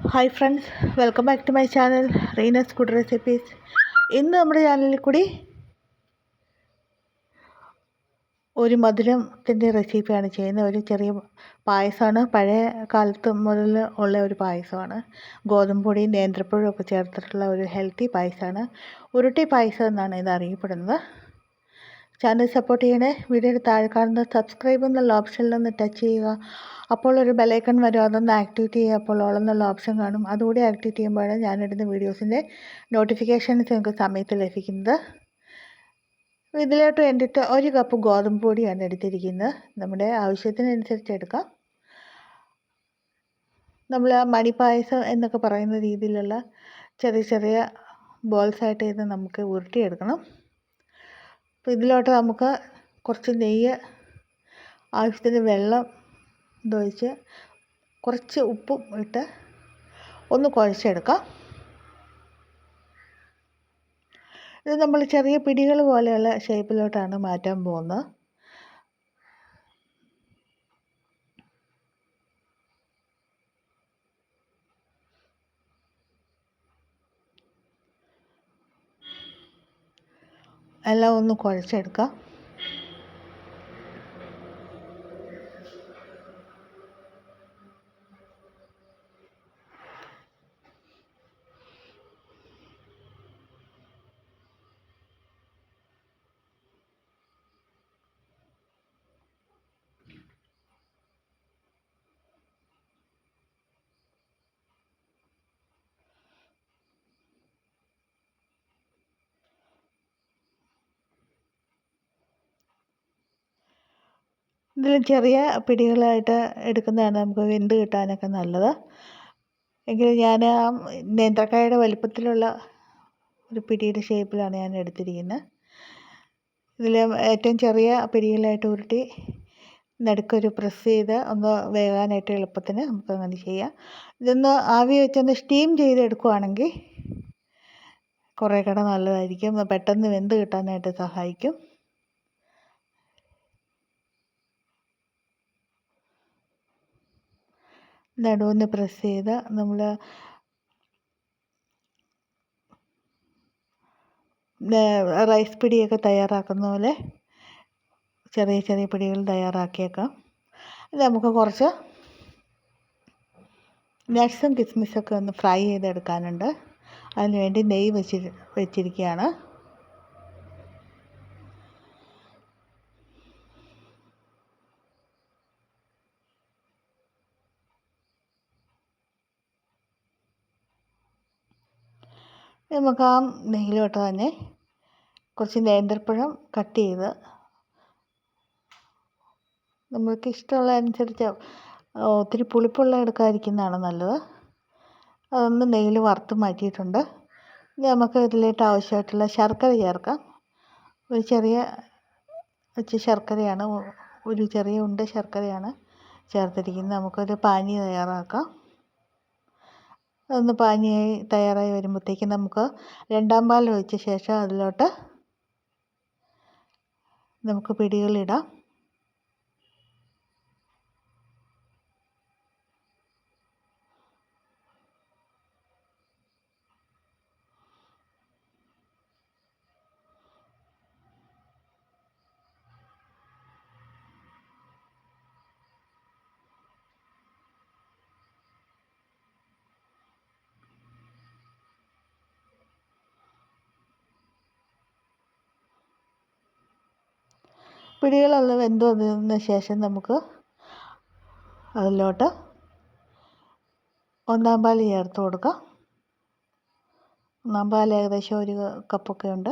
Hi friends, welcome back to my channel Reena's food recipes. ഇന്ന് നമ്മുടെ ചാനലിൽ കൂടി ഒരു മധുരത്തിൻ്റെ റെസിപ്പിയാണ് ചെയ്യുന്നത്. ഒരു ചെറിയ പായസമാണ്, പഴയ കാലത്ത് മുതൽ ഉള്ള ഒരു പായസമാണ്. ഗോതമ്പ് പൊടിയും നേന്ത്രപ്പഴവും ഒക്കെ ചേർത്തിട്ടുള്ള ഒരു ഹെൽത്തി പായസമാണ്. ഉരുട്ടി പായസം എന്നാണ് ഇത് അറിയപ്പെടുന്നത്. ചാനൽ സപ്പോർട്ട് ചെയ്യണേ. വീഡിയോയുടെ താഴെ കാണുന്ന സബ്സ്ക്രൈബ് എന്നുള്ള ഓപ്ഷനിൽ ഒന്ന് ടച്ച് ചെയ്യുക. അപ്പോൾ ഒരു ബെലൈക്കൺ വരും, അതൊന്ന് ആക്ടിവേറ്റ് ചെയ്യുക. അപ്പോൾ ഓൾ എന്നുള്ള ഓപ്ഷൻ കാണും, അതുകൂടി ആക്ടിവേറ്റ് ചെയ്യുമ്പോഴാണ് ഞാനിടുന്ന വീഡിയോസിൻ്റെ നോട്ടിഫിക്കേഷൻസ് നിങ്ങൾക്ക് സമയത്ത് ലഭിക്കുന്നത്. ഇതിലോട്ട് വേണ്ടിയിട്ട് 1 കപ്പ് ഗോതമ്പ് പൊടിയാണ് എടുത്തിരിക്കുന്നത്. നമ്മുടെ ആവശ്യത്തിനനുസരിച്ച് എടുക്കാം. നമ്മൾ മണിപ്പായസം എന്നൊക്കെ പറയുന്ന രീതിയിലുള്ള ചെറിയ ചെറിയ ബോൾസായിട്ട് ഇത് നമുക്ക് ഉരുട്ടിയെടുക്കണം. അപ്പോൾ ഇതിലോട്ട് നമുക്ക് കുറച്ച് നെയ്യ്, ആവശ്യത്തിന് വെള്ളം ഇതൊഴിച്ച് കുറച്ച് ഉപ്പും ഇട്ട് ഒന്ന് കുഴച്ചെടുക്കാം. ഇത് നമ്മൾ ചെറിയ പിടികൾ പോലെയുള്ള ഷേപ്പിലോട്ടാണ് മാറ്റാൻ പോകുന്നത്. എല്ലാം ഒന്ന് കുഴച്ചെടുക്കാം. ഇതിൽ ചെറിയ പിടികളായിട്ട് എടുക്കുന്നതാണ് നമുക്ക് വെന്ത് കിട്ടാനൊക്കെ നല്ലത്. എങ്കിലും ഞാൻ നേന്ത്രക്കായയുടെ വലിപ്പത്തിലുള്ള ഒരു പിടിയുടെ ഷേപ്പിലാണ് ഞാൻ എടുത്തിരിക്കുന്നത്. ഇതിൽ ഏറ്റവും ചെറിയ പിടികളായിട്ട് ഉരുട്ടി നടുക്കൊരു പ്രസ് ചെയ്ത് ഒന്ന് വേകാനായിട്ട് എളുപ്പത്തിന് നമുക്ക് അങ്ങനെ ചെയ്യാം. ഇതൊന്ന് ആവി വെച്ചൊന്ന് സ്റ്റീം ചെയ്തെടുക്കുകയാണെങ്കിൽ കുറേ കൂടെ നല്ലതായിരിക്കും, പെട്ടെന്ന് വെന്ത് കിട്ടാനായിട്ട് സഹായിക്കും. നടുവൊന്ന് പ്രസ് ചെയ്ത് നമ്മൾ റൈസ് പിടിയൊക്കെ തയ്യാറാക്കുന്ന പോലെ ചെറിയ ചെറിയ പിടികൾ തയ്യാറാക്കിയേക്കാം. ഇത് നമുക്ക് കുറച്ച് നട്ട്സും കിസ്മിസൊക്കെ ഒന്ന് ഫ്രൈ ചെയ്തെടുക്കാനുണ്ട്. അതിനുവേണ്ടി നെയ്യ് വെച്ചിരിക്കുകയാണ്. നമുക്ക് ആ നെയ്യിലോട്ട് തന്നെ കുറച്ച് നേന്ത്രപ്പഴം കട്ട് ചെയ്ത് നമുക്ക് ഇഷ്ടമുള്ള അനുസരിച്ച്, ഒത്തിരി പുളിപ്പുള്ള എടുക്കാതിരിക്കുന്നതാണ് നല്ലത്. അതൊന്ന് നെയ്യിൽ വറുത്ത് മാറ്റിയിട്ടുണ്ട്. ഇനി നമുക്ക് ഇതിലേക്ക് ആവശ്യമായിട്ടുള്ള ശർക്കര ചേർക്കാം. ഒരു ചെറിയ ശർക്കരയാണ്, ഒരു ചെറിയ ഉണ്ട ശർക്കരയാണ് ചേർത്തിരിക്കുന്നത്. നമുക്കൊരു പാനി തയ്യാറാക്കാം. അതൊന്ന് പാനിയായി തയ്യാറായി വരുമ്പോഴത്തേക്കും നമുക്ക് 2ാം പാൽ ഒഴിച്ച ശേഷം അതിലോട്ട് നമുക്ക് പിടികളിടാം. പിടികളെല്ലാം വെന്ത് വന്നതിന് ശേഷം നമുക്ക് അതിലോട്ട് 1ാം പാൽ ചേർത്ത് കൊടുക്കാം. 1ാം പാൽ ഏകദേശം 1 കപ്പൊക്കെ ഉണ്ട്.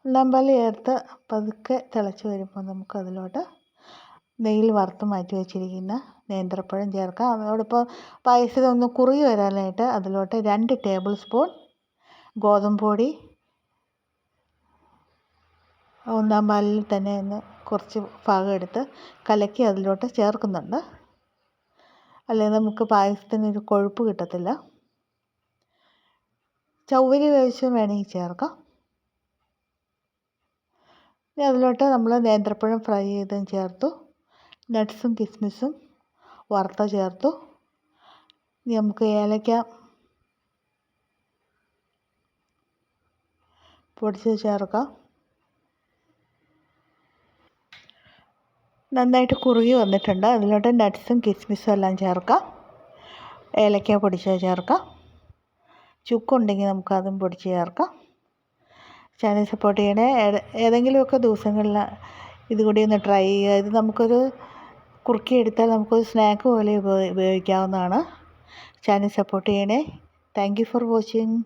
1ാം പാൽ ചേർത്ത് പതുക്കെ തിളച്ച് വരുമ്പോൾ നമുക്ക് അതിലോട്ട് നെയ്യിൽ വറുത്ത് മാറ്റി വെച്ചിരിക്കുന്ന നേന്ത്രപ്പഴം ചേർക്കാം. അതോടൊപ്പം പായസം ഒന്ന് കുറുകി വരാനായിട്ട് അതിലോട്ട് 2 ടേബിൾ സ്പൂൺ ഗോതമ്പ് പൊടി 1ാം പാലിൽ തന്നെ ഒന്ന് കുറച്ച് ഭാഗം എടുത്ത് കലക്കി അതിലോട്ട് ചേർക്കുന്നുണ്ട്. അല്ലെങ്കിൽ നമുക്ക് പായസത്തിനൊരു കൊഴുപ്പ് കിട്ടത്തില്ല. ചവ്വരി വേവിച്ചും വേണമെങ്കിൽ ചേർക്കാം. ഇനി അതിലോട്ട് നമ്മൾ നേന്ത്രപ്പഴം ഫ്രൈ ചെയ്തതും ചേർത്തു. നട്ട്സും കിസ്മിസും വറുത്ത ചേർത്തു. ഇനി നമുക്ക് ഏലക്ക പൊടിച്ച് ചേർക്കാം. നന്നായിട്ട് കുറുകി വന്നിട്ടുണ്ട്. അതിലോട്ട് നട്ട്സും കിസ്മിസും എല്ലാം ചേർക്കാം. ഏലക്ക പൊടിച്ച് ചേർക്കാം. ചുക്കുണ്ടെങ്കിൽ നമുക്കതും പൊടിച്ച് ചേർക്കാം. ചാനൽ സപ്പോർട്ട് ചെയ്യണേ. ഏതെങ്കിലുമൊക്കെ ദിവസങ്ങളിൽ ഇതുകൂടി ഒന്ന് ട്രൈ ചെയ്യുക. ഇത് നമുക്കൊരു കുറുക്കിയെടുത്താൽ നമുക്കൊരു സ്നാക്ക് പോലെ ഉപയോഗിക്കാവുന്നതാണ്. ചാനൽ സപ്പോർട്ട് ചെയ്യണേ. Thank you for watching.